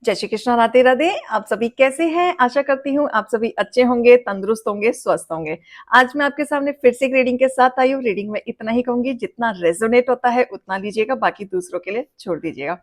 जय श्री कृष्णा, राधे राधे। आप सभी कैसे हैं? आशा करती हूँ आप सभी अच्छे होंगे, तंदुरुस्त होंगे, स्वस्थ होंगे। आज मैं आपके सामने फिर से एक रीडिंग के साथ आई हूँ। रीडिंग में इतना ही कहूंगी, जितना रेजोनेट होता है उतना लीजिएगा, बाकी दूसरों के लिए छोड़ दीजिएगा।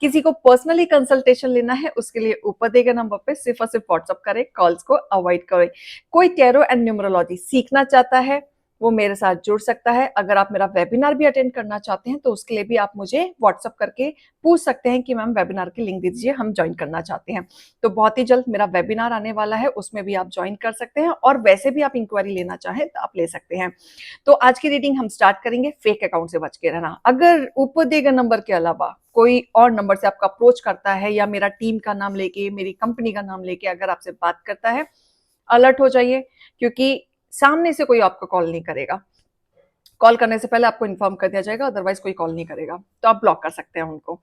किसी को पर्सनली कंसल्टेशन लेना है उसके लिए ऊपर दिए गए नंबर पे सिर्फ और सिर्फ व्हाट्सअप करें, कॉल्स को अवॉइड करें। कोई टैरो एंड न्यूमरोलॉजी सीखना चाहता है वो मेरे साथ जुड़ सकता है। अगर आप मेरा वेबिनार भी अटेंड करना चाहते हैं तो उसके लिए भी आप मुझे व्हाट्सअप करके पूछ सकते हैं कि मैम वेबिनार की लिंक दे दीजिए, हम ज्वाइन करना चाहते हैं। तो बहुत ही जल्द मेरा वेबिनार आने वाला है, उसमें भी आप ज्वाइन कर सकते हैं और वैसे भी आप इंक्वायरी लेना चाहें तो आप ले सकते हैं। तो आज की रीडिंग हम स्टार्ट करेंगे। फेक अकाउंट से बच के रहना। अगर ऊपर दिए गए नंबर के अलावा कोई और नंबर से आपका अप्रोच करता है या मेरा टीम का नाम लेके, मेरी कंपनी का नाम लेके अगर आपसे बात करता है, अलर्ट हो जाइए, क्योंकि सामने से कोई आपको कॉल नहीं करेगा। कॉल करने से पहले आपको इन्फॉर्म कर दिया जाएगा, अदरवाइज कोई कॉल नहीं करेगा, तो आप ब्लॉक कर सकते हैं उनको।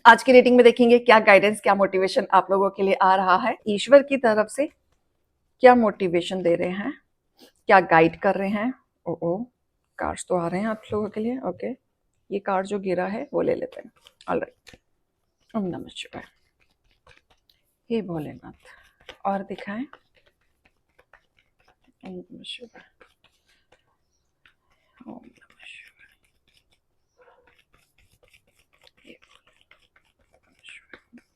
आज की रीडिंग में देखेंगे क्या गाइडेंस, क्या मोटिवेशन आप लोगों के लिए आ रहा है। ईश्वर की तरफ से क्या मोटिवेशन दे रहे हैं, क्या गाइड कर रहे हैं। ओ कार्ड्स तो आ रहे हैं आप लोगों के लिए। ओके, ये कार्ड जो गिरा है वो ले लेते हैं। ऑलराइट। ओम नमः शिवाय। हे भोलेनाथ। और दिखाएं। ओम नमः शिवाय। ओम नमः शिवाय। हे भोलेनाथ शिवाय।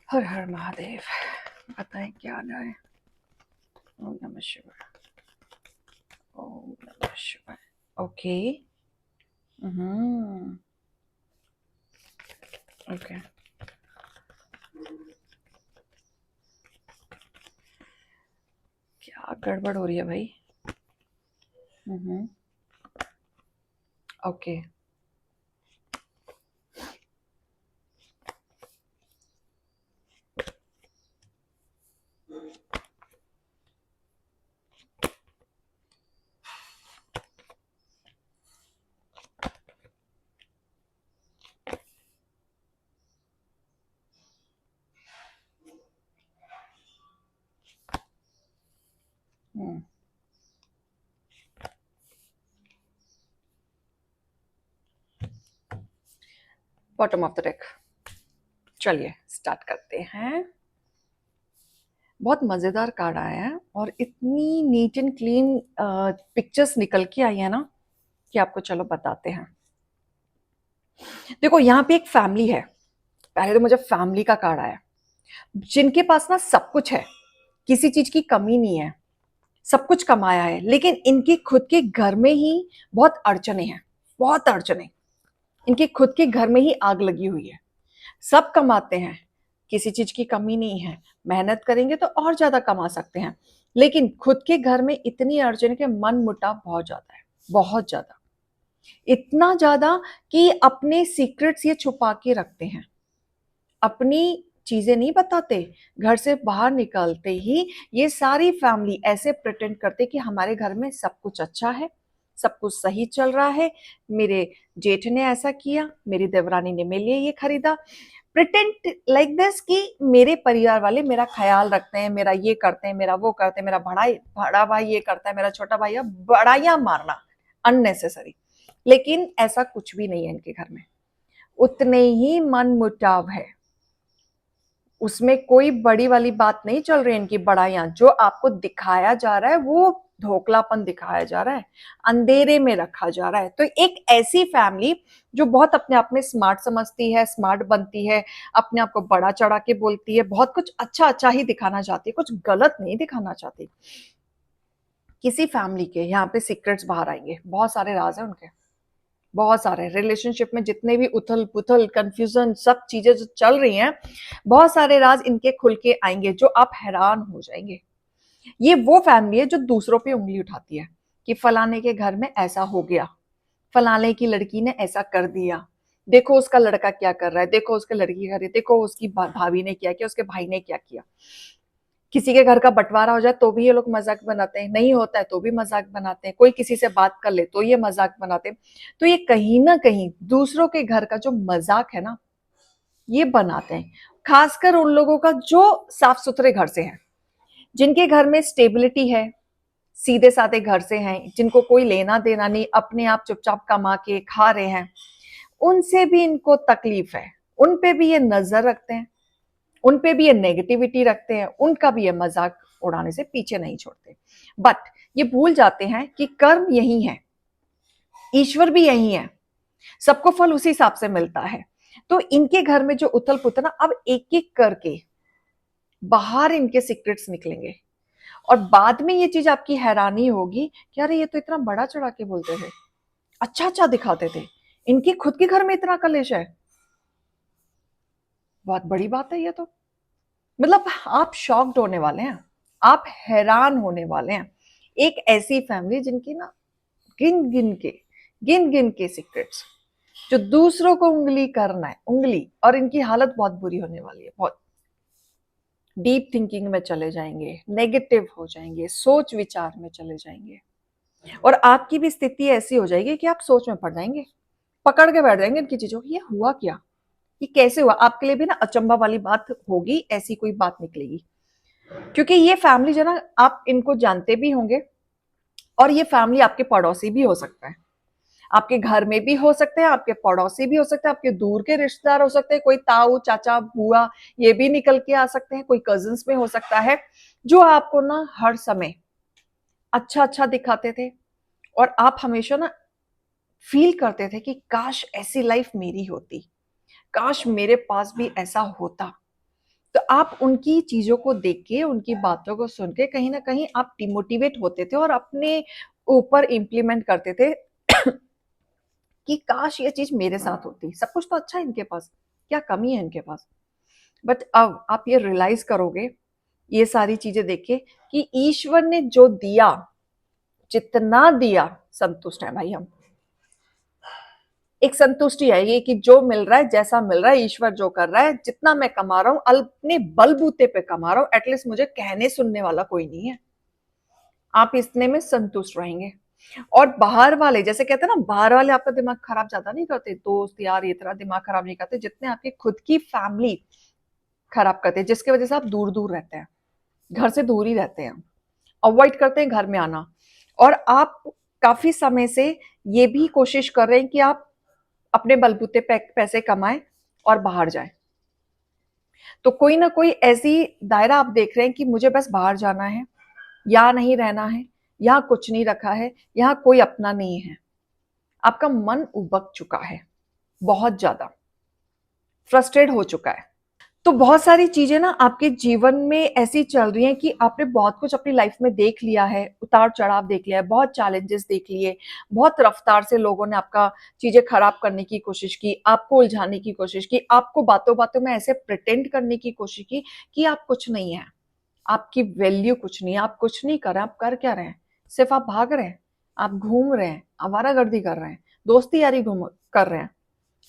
हर हर महादेव। बताएं क्या जाए। ओम नमः शिवाय। ओम नमः शिवाय। ओके। ओके। क्या गड़बड़ हो रही है भाई। Okay. Bottom of the deck. चलिए स्टार्ट करते हैं। बहुत मजेदार कार्ड आया है और इतनी नीट एंड क्लीन पिक्चर्स निकल के आई है ना कि आपको चलो बताते हैं। देखो यहाँ पे एक फैमिली है। पहले तो मुझे फैमिली का कार्ड आया, जिनके पास ना सब कुछ है, किसी चीज की कमी नहीं है, सब कुछ कमाया है, लेकिन इनके खुद के घर में ही बहुत अड़चने हैं। बहुत अड़चने। इनके खुद के घर में ही आग लगी हुई है। सब कमाते हैं, किसी चीज की कमी नहीं है, मेहनत करेंगे तो और ज्यादा कमा सकते हैं, लेकिन खुद के घर में इतनी अड़चन के मन मुटाव बहुत ज्यादा है। बहुत ज्यादा। इतना ज्यादा कि अपने सीक्रेट्स ये छुपा के रखते हैं, अपनी चीजें नहीं बताते। घर से बाहर निकलते ही ये सारी फैमिली ऐसे प्रिटेंड करते कि हमारे घर में सब कुछ अच्छा है, सब कुछ सही चल रहा है, मेरे जेठ ने ऐसा किया, मेरी देवरानी ने मेरे लिए ये खरीदा। प्रिटेंड लाइक दिस कि मेरे परिवार वाले मेरा ख्याल रखते हैं, मेरा ये करते हैं, मेरा वो करते हैं, मेरा बड़ा भाई ये करता है, मेरा छोटा भाई। बड़ाइयां मारना अननेसेसरी। लेकिन ऐसा कुछ भी नहीं है इनके घर में। उतने ही मन मुटाव है, उसमें कोई बड़ी वाली बात नहीं चल रही। इनकी बड़ाइयां जो आपको दिखाया जा रहा है वो धोखलापन दिखाया जा रहा है, अंधेरे में रखा जा रहा है। तो एक ऐसी फैमिली जो बहुत अपने आप में स्मार्ट समझती है, स्मार्ट बनती है, अपने आप को बड़ा चढ़ा के बोलती है, बहुत कुछ अच्छा अच्छा ही दिखाना चाहती है, कुछ गलत नहीं दिखाना चाहती। किसी फैमिली के यहाँ पे सीक्रेट्स बाहर आएंगे, बहुत सारे राज है उनके। बहुत सारे रिलेशनशिप में जितने भी उथल पुथल कंफ्यूजन सब चीजें जो चल रही हैं, बहुत सारे राज इनके खुल के आएंगे जो आप हैरान हो जाएंगे। ये वो फैमिली है जो दूसरों पे उंगली उठाती है कि फलाने के घर में ऐसा हो गया, फलाने की लड़की ने ऐसा कर दिया, देखो उसका लड़का क्या कर रहा है, देखो उसके लड़की कर रही है, देखो उसकी भाभी ने क्या किया, उसके भाई ने क्या किया। किसी के घर का बंटवारा हो जाए तो भी ये लोग मजाक बनाते हैं, नहीं होता है तो भी मजाक बनाते हैं, कोई किसी से बात कर ले तो ये मजाक बनाते हैं। तो ये कहीं ना कहीं दूसरों के घर का जो मजाक है ना, ये बनाते हैं। खासकर उन लोगों का जो साफ सुथरे घर से हैं, जिनके घर में स्टेबिलिटी है, सीधे साधे घर से हैं, जिनको कोई लेना देना नहीं, अपने आप चुपचाप कमा के खा रहे हैं, उनसे भी इनको तकलीफ है, उन पे भी ये नजर रखते हैं, उन पे भी ये नेगेटिविटी रखते हैं, उनका भी ये मजाक उड़ाने से पीछे नहीं छोड़ते। बट ये भूल जाते हैं कि कर्म यही है, ईश्वर भी यही है, सबको फल उसी हिसाब से मिलता है। तो इनके घर में जो उथल पुथल ना, अब एक एक करके बाहर इनके सीक्रेट्स निकलेंगे और बाद में ये चीज आपकी हैरानी होगी कि अरे ये तो इतना बड़ा चढ़ा के बोलते थे, अच्छा अच्छा दिखाते थे, इनके खुद के घर में इतना कलेश है। बहुत बड़ी बात है ये तो। मतलब आप शॉक्ड होने वाले हैं, आप हैरान होने वाले हैं। एक ऐसी फैमिली जिनकी ना गिन गिन के सीक्रेट्स, जो दूसरों को उंगली करना है उंगली, और इनकी हालत बहुत बुरी होने वाली है, बहुत डीप थिंकिंग में चले जाएंगे, नेगेटिव हो जाएंगे, सोच विचार में चले जाएंगे, और आपकी भी स्थिति ऐसी हो जाएगी कि आप सोच में पड़ जाएंगे, पकड़ के बैठ जाएंगे इनकी चीजों, ये हुआ क्या, ये कैसे हुआ। आपके लिए भी ना अचंभा वाली बात होगी, ऐसी कोई बात निकलेगी, क्योंकि ये फैमिली जो ना, आप इनको जानते भी होंगे, और ये फैमिली आपके पड़ोसी भी हो सकता है, आपके घर में भी हो सकते हैं, आपके पड़ोसी भी हो सकते हैं, आपके दूर के रिश्तेदार हो सकते हैं, कोई ताऊ चाचा बुआ ये भी निकल के आ सकते हैं, कोई कजिन्स में हो सकता है, जो आपको ना हर समय अच्छा अच्छा दिखाते थे, और आप हमेशा ना फील करते थे कि काश ऐसी लाइफ मेरी होती, काश मेरे पास भी ऐसा होता। तो आप उनकी चीजों को देख के, उनकी बातों को सुन के कहीं ना कहीं आप डिमोटिवेट होते थे और अपने ऊपर इम्प्लीमेंट करते थे कि काश ये चीज मेरे साथ होती, सब कुछ तो अच्छा है इनके पास, क्या कमी है इनके पास। बट अब आप ये रियलाइज करोगे ये सारी चीजें देख के कि ईश्वर ने जो दिया, जितना दिया, संतुष्ट है भाई हम। एक संतुष्टि है ये कि जो मिल रहा है, जैसा मिल रहा है, ईश्वर जो कर रहा है, जितना मैं कमा रहा हूं अपने बलबूते पे कमा रहा हूं, एटलीस्ट मुझे कहने सुनने वाला कोई नहीं है, आप इतने में संतुष्ट रहेंगे। और बाहर वाले, जैसे कहते हैं ना, बाहर वाले आपका दिमाग खराब ज्यादा नहीं करते, दोस्त यार ये तरह दिमाग खराब नहीं करते जितने आपकी खुद की फैमिली खराब करते हैं, जिसकी वजह से आप दूर दूर रहते हैं, घर से दूर ही रहते हैं, अवॉइड करते हैं घर में आना, और आप काफी समय से ये भी कोशिश कर रहे हैं कि आप अपने बलबूते पे पैसे कमाएं और बाहर जाएं। तो कोई ना कोई ऐसी दायरा आप देख रहे हैं कि मुझे बस बाहर जाना है, यहाँ नहीं रहना है, यहाँ कुछ नहीं रखा है, यहाँ कोई अपना नहीं है। आपका मन उबक चुका है, बहुत ज्यादा फ्रस्ट्रेट हो चुका है। तो बहुत सारी चीजें ना आपके जीवन में ऐसी चल रही हैं कि आपने बहुत कुछ अपनी लाइफ में देख लिया है, उतार चढ़ाव देख लिया है, बहुत चैलेंजेस देख लिए, बहुत रफ्तार से लोगों ने आपका चीजें खराब करने की कोशिश की, आपको उलझाने की कोशिश की, आपको बातों बातों में ऐसे प्रिटेंड करने की कोशिश की कि आप कुछ नहीं है, आपकी वैल्यू कुछ नहीं है, आप कुछ नहीं कर रहे हैं। आप कर क्या रहे हैं? सिर्फ आप भाग रहे हैं, आप घूम रहे हैं, आवारागर्दी कर रहे हैं, दोस्ती यारी घूम कर रहे हैं,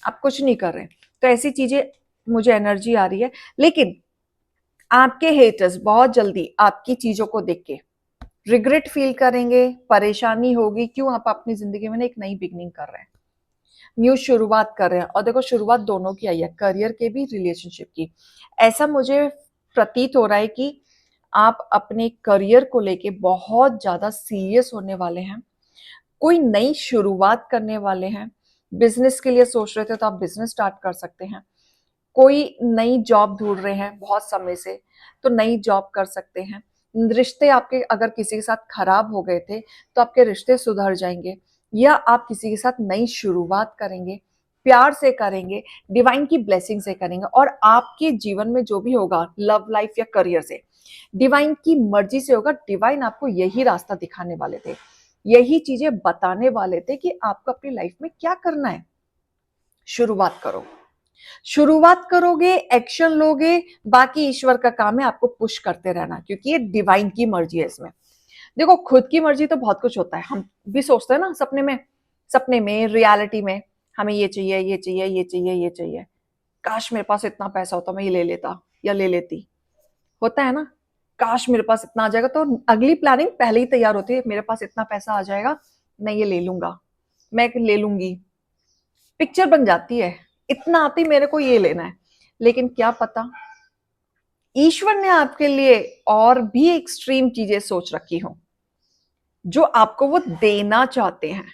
आप कुछ नहीं कर रहे हैं। तो ऐसी चीजें, मुझे एनर्जी आ रही है। लेकिन आपके हेटर्स बहुत जल्दी आपकी चीजों को देख के रिग्रेट फील करेंगे, परेशानी होगी, क्यों आप अपनी जिंदगी में एक नई बिगनिंग कर रहे हैं, न्यू शुरुआत कर रहे हैं। और देखो, शुरुआत दोनों की आई है, करियर के भी, रिलेशनशिप की। ऐसा मुझे प्रतीत हो रहा है कि आप अपने करियर को लेके बहुत ज्यादा सीरियस होने वाले हैं, कोई नई शुरुआत करने वाले हैं। बिजनेस के लिए सोच रहे थे तो आप बिजनेस स्टार्ट कर सकते हैं, कोई नई जॉब ढूंढ रहे हैं बहुत समय से तो नई जॉब कर सकते हैं। रिश्ते आपके अगर किसी के साथ खराब हो गए थे तो आपके रिश्ते सुधर जाएंगे, या आप किसी के साथ नई शुरुआत करेंगे, प्यार से करेंगे, डिवाइन की ब्लेसिंग से करेंगे, और आपके जीवन में जो भी होगा, लव लाइफ या करियर से, डिवाइन की मर्जी से होगा। डिवाइन आपको यही रास्ता दिखाने वाले थे, यही चीजें बताने वाले थे कि आपको अपनी लाइफ में क्या करना है। शुरुआत करो, शुरुआत करोगे, एक्शन लोगे, बाकी ईश्वर का काम है आपको पुश करते रहना, क्योंकि ये डिवाइन की मर्जी है इसमें। देखो, खुद की मर्जी तो बहुत कुछ होता है, हम भी सोचते हैं ना सपने में रियलिटी में, हमें ये चाहिए, ये चाहिए, ये चाहिए, ये चाहिए, काश मेरे पास इतना पैसा होता, मैं ये ले लेता या ले लेती, होता है ना। काश मेरे पास इतना आ जाएगा, तो अगली प्लानिंग पहले ही तैयार होती है, मेरे पास इतना पैसा आ जाएगा, मैं ये ले लूंगा, मैं ले लूंगी, पिक्चर बन जाती है, इतना आती मेरे को ये लेना है। लेकिन क्या पता ईश्वर ने आपके लिए और भी एक्सट्रीम चीजें सोच रखी हो, जो आपको वो देना चाहते हैं,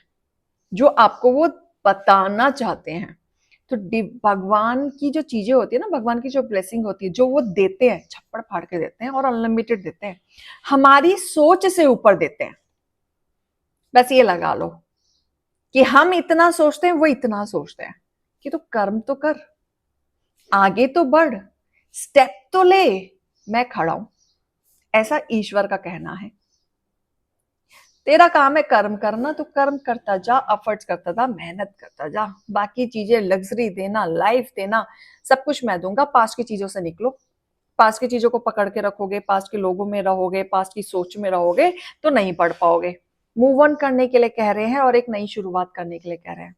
जो आपको वो बताना चाहते हैं। तो भगवान की जो चीजें होती है ना, भगवान की जो ब्लेसिंग होती है, जो वो देते हैं, छप्पड़ फाड़ के देते हैं और अनलिमिटेड देते हैं, हमारी सोच से ऊपर देते हैं। बस ये लगा लो कि हम इतना सोचते हैं, वो इतना सोचते हैं कि तो कर्म तो कर, आगे तो बढ़, स्टेप तो ले, मैं खड़ा हूं। ऐसा ईश्वर का कहना है। तेरा काम है कर्म करना, तो कर्म करता जा, एफर्ट्स करता जा, मेहनत करता जा। बाकी चीजें, लग्जरी देना, लाइफ देना, सब कुछ मैं दूंगा। पास्ट की चीजों से निकलो। पास्ट की चीजों को पकड़ के रखोगे, पास्ट के लोगों में रहोगे, पास्ट की सोच में रहोगे, तो नहीं पढ़ पाओगे। मूव ऑन करने के लिए कह रहे हैं और एक नई शुरुआत करने के लिए कह रहे हैं।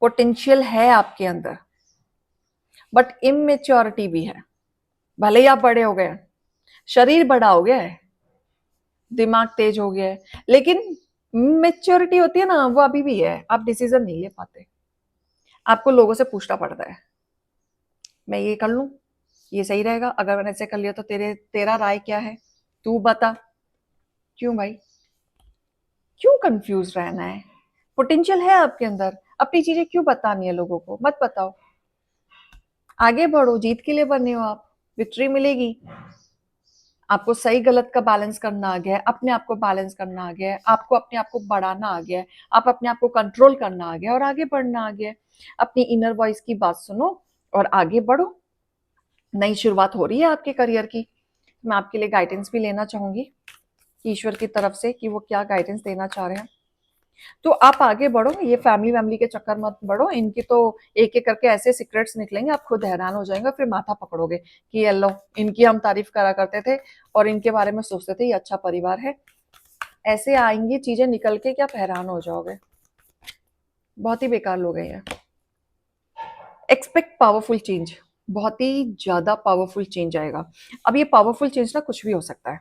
पोटेंशियल है आपके अंदर, बट इमेच्योरिटी भी है। भले ही आप बड़े हो गए, शरीर बड़ा हो गया है, दिमाग तेज हो गया है, लेकिन मेच्योरिटी होती है ना, वो अभी भी है। आप डिसीजन नहीं ले पाते, आपको लोगों से पूछना पड़ता है, मैं ये कर लूं, ये सही रहेगा, अगर मैंने ऐसे कर लिया तो तेरा राय क्या है, तू बता। क्यों भाई, क्यों कंफ्यूज रहना है? पोटेंशियल है आपके अंदर, अपनी चीजें क्यों बतानी है लोगों को? मत बताओ, आगे बढ़ो। जीत के लिए बने हो आप, विक्ट्री मिलेगी। आपको सही गलत का बैलेंस करना आ गया है, अपने आप को बैलेंस करना आ गया है, आपको अपने आप को बढ़ाना आ गया है, आप अपने आप को कंट्रोल करना आ गया है और आगे बढ़ना आ गया है। अपनी इनर वॉइस की बात सुनो और आगे बढ़ो। नई शुरुआत हो रही है आपके करियर की। मैं आपके लिए गाइडेंस भी लेना चाहूंगी ईश्वर की तरफ से कि वो क्या गाइडेंस देना चाह रहे हैं। तो आप आगे बढ़ो, ये फैमिली वैमिली के चक्कर मत बढ़ो। इनकी तो एक एक करके ऐसे सीक्रेट्स निकलेंगे, आप खुद हैरान हो जाएंगे, फिर माथा पकड़ोगे कि ये लो, इनकी हम तारीफ करा करते थे और इनके बारे में सोचते थे ये अच्छा परिवार है। ऐसे आएंगी चीजें निकल के कि आप हैरान हो जाओगे। बहुत ही बेकार लोग हैं ये। एक्सपेक्ट पावरफुल चेंज, बहुत ही ज्यादा पावरफुल चेंज आएगा। अब ये पावरफुल चेंज ना कुछ भी हो सकता है,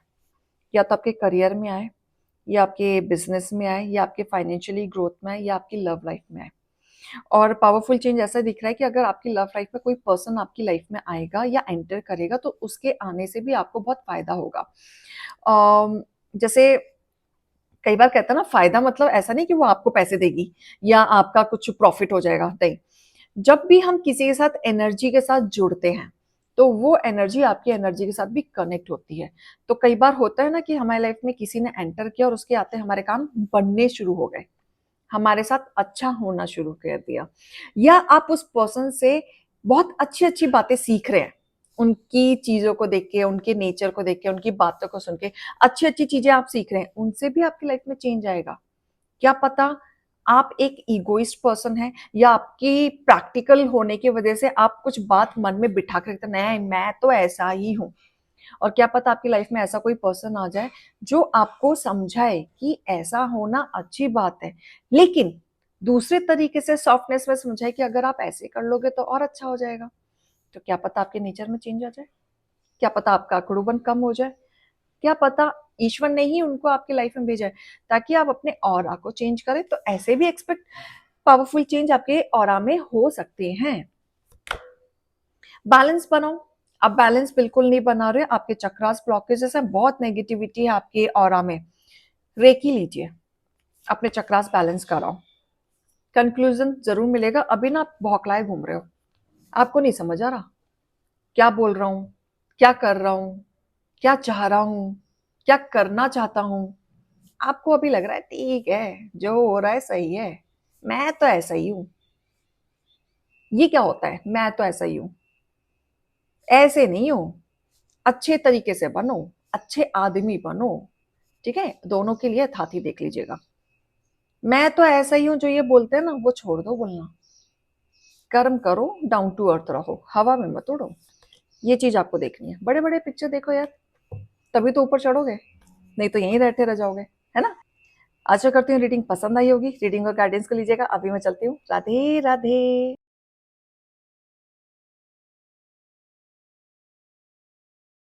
या तो आपके करियर में आए, या आपके बिजनेस में आए, या आपके फाइनेंशियली ग्रोथ में आए, या आपकी लव लाइफ में आए। और पावरफुल चेंज ऐसा दिख रहा है कि अगर आपकी लव लाइफ में कोई पर्सन आपकी लाइफ में आएगा या एंटर करेगा, तो उसके आने से भी आपको बहुत फायदा होगा। जैसे कई बार कहता है ना, फायदा मतलब ऐसा नहीं कि वो आपको पैसे देगी या आपका कुछ प्रॉफिट हो जाएगा, नहीं। जब भी हम किसी के साथ एनर्जी के साथ जुड़ते हैं, तो वो एनर्जी आपकी एनर्जी के साथ भी कनेक्ट होती है। तो कई बार होता है ना कि हमारी लाइफ में किसी ने एंटर किया और उसके आते हमारे काम बनने शुरू हो गए, हमारे साथ अच्छा होना शुरू कर दिया, या आप उस पर्सन से बहुत अच्छी अच्छी बातें सीख रहे हैं, उनकी चीजों को देख के, उनके नेचर को देख के, उनकी बातों को सुन के अच्छी अच्छी चीजें आप सीख रहे हैं, उनसे भी आपकी लाइफ में चेंज आएगा। क्या पता आप एक इगोइस्ट पर्सन है, या आपकी प्रैक्टिकल होने की वजह से आप कुछ बात मन में बिठा कर रखते हैं, नहीं मैं तो ऐसा ही हूं। और क्या पता आपकी लाइफ में ऐसा कोई पर्सन आ जाए जो आपको समझाए कि ऐसा होना अच्छी बात है, लेकिन दूसरे तरीके से सॉफ्टनेस में समझाए कि अगर आप ऐसे कर लोगे तो और अच्छा हो जाएगा। तो क्या पता आपके नेचर में चेंज आ जाए, क्या पता आपका अकड़ूपन कम हो जाए, क्या पता ईश्वर ने ही उनको आपकी लाइफ में भेजा है ताकि आप अपने ऑरा को चेंज करें। तो ऐसे भी एक्सपेक्ट पावरफुल चेंज आपके ऑरा में हो सकते हैं। बैलेंस बनाओ। आप बैलेंस बिल्कुल नहीं बना रहे, आपके चक्रास ब्लॉकेजेस है, बहुत नेगेटिविटी है आपके ऑरा में, रेकी लीजिए, अपने चक्रास बैलेंस कराओ। कंक्लूजन जरूर मिलेगा। अभी ना आप बौखलाए घूम रहे हो, आपको नहीं समझ आ रहा क्या बोल रहा हूं, क्या कर रहा हूं, क्या चाह रहा हूं, क्या करना चाहता हूं। आपको अभी लग रहा है ठीक है, जो हो रहा है सही है, मैं तो ऐसा ही हूं। ये क्या होता है, मैं तो ऐसा ही हूं? ऐसे नहीं हो, अच्छे तरीके से बनो, अच्छे आदमी बनो। ठीक है, दोनों के लिए थाती देख लीजिएगा। मैं तो ऐसा ही हूं जो ये बोलते हैं ना, वो छोड़ दो बोलना, कर्म करो, डाउन टू अर्थ रहो, हवा में मत उड़ो। ये चीज आपको देखनी है, बड़े बड़े पिक्चर देखो यार, तभी तो ऊपर चढ़ोगे, नहीं तो यहीं रहते रह जाओगे, है ना। आशा करती हूँ रीडिंग पसंद आई होगी। रीडिंग और गाइडेंस को लीजिएगा। अभी मैं चलती हूँ, राधे राधे।